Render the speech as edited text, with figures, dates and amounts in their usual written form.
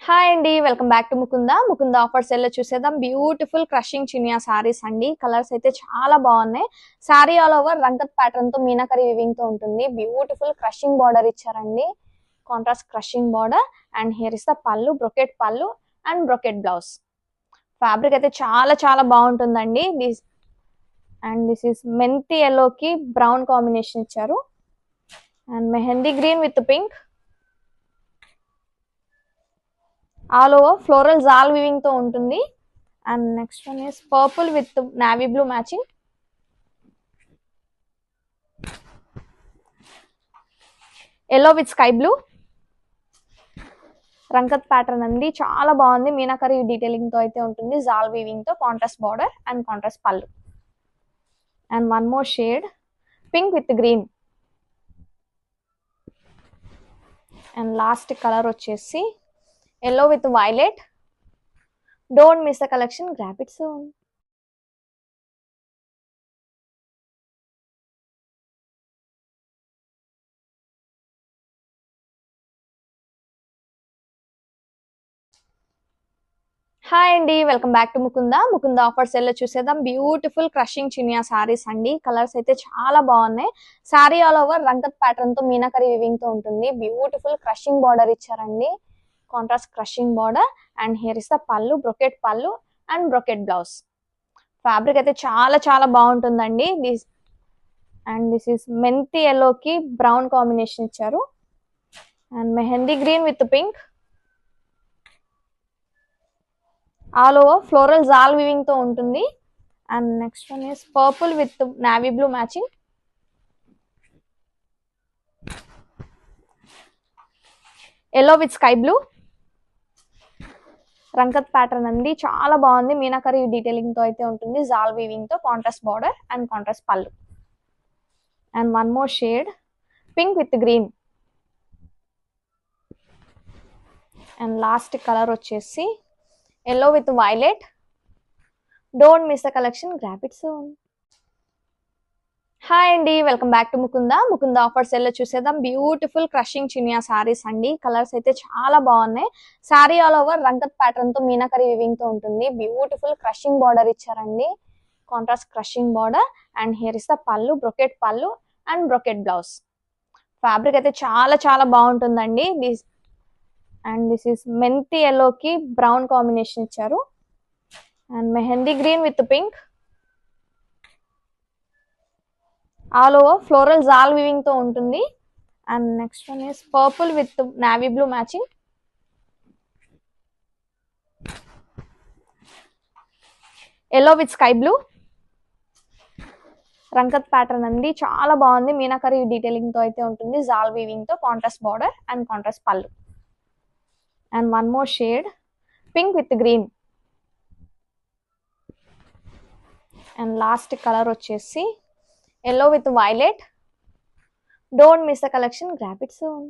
Hi అండి, welcome back to Mukunda offer sale లో చూసేద్దాం. బ్యూటిఫుల్ క్రషింగ్ చినియా సారీస్ అండి. కలర్స్ అయితే చాలా బాగున్నాయి. Sari all over rangat pattern తో మీనాకరి వివింగ్ తో ఉంటుంది. బ్యూటిఫుల్ క్రషింగ్ బార్డర్ ఇచ్చారండి, contrast crushing border. And here is the pallu, brocade pallu and brocade blouse. Fabric అయితే చాలా చాలా బాగుంటుందండి. దిస్ ఇస్ మెంతి ఎల్లో కి బ్రౌన్ కాంబినేషన్ ఇచ్చారు. And mehndi green with pink. All over floral jaal weaving తో ఉంటుంది. And next one is purple with navy blue matching. Yellow with sky blue. Rangat pattern అండి, చాలా బాగుంది. మీనాకరి డీటెయిలింగ్ తో అయితే ఉంటుంది. జాల్ వీవింగ్ తో contrast border and contrast pallu. And one more shade pink with green. And last colour వచ్చేసి yellow with violet. Don't miss the collection, grab it soon. Hi అండి, welcome back to Mukunda offer sale లో చూసేద్దాం. Beautiful crushing Chiniya saris అండి. Colours అయితే చాలా బాగున్నాయి. Sari all over rangat pattern తో meenakari weaving తో ఉంటుంది. బ్యూటిఫుల్ క్రషింగ్ బార్డర్ ఇచ్చారండి, contrast crushing border. And here is the pallu, brocade pallu and brocade blouse. Fabric అయితే చాలా చాలా బాగుంటుందండి. దిస్ ఇస్ మెంతి ఎల్లో కి బ్రౌన్ కాంబినేషన్ ఇచ్చారు. And mehndi green with pink. All over floral jaal weaving తో ఉంటుంది. And next one is purple with navy blue matching. Yellow with sky blue. Rangat pattern అండి, చాలా బాగుంది. మీనాకరి డీటెయిలింగ్ తో అయితే ఉంటుంది. జాల్ వీవింగ్ తో contrast border and contrast pallu. And one more shade pink with green. And last colour వచ్చేసి yellow with violet. Don't miss the collection, grab it soon. Hi అండి, welcome back to Mukunda offer sale లో చూసేద్దాం. Beautiful crushing Chiniya saris అండి. Colours అయితే చాలా బాగున్నాయి. Sari all over rangat pattern తో meenakari weaving తో ఉంటుంది. బ్యూటిఫుల్ క్రషింగ్ బార్డర్ ఇచ్చారండి, contrast crushing border. And here is the pallu, brocade pallu and brocade blouse. Fabric అయితే చాలా చాలా బాగుంటుందండి. దిస్ ఇస్ మెంతి ఎల్లో కి బ్రౌన్ కాంబినేషన్ ఇచ్చారు. And mehndi green with pink. All over floral jaal weaving తో ఉంటుంది. And next one is purple with navy blue matching. Yellow with sky blue. Rangat pattern అండి, చాలా బాగుంది. మీనాకరి డీటెయిలింగ్ తో అయితే ఉంటుంది. జాల్ వీవింగ్ తో contrast border and contrast pallu. And one more shade pink with green. And last colour వచ్చేసి yellow with violet. Don't miss the collection, grab it soon.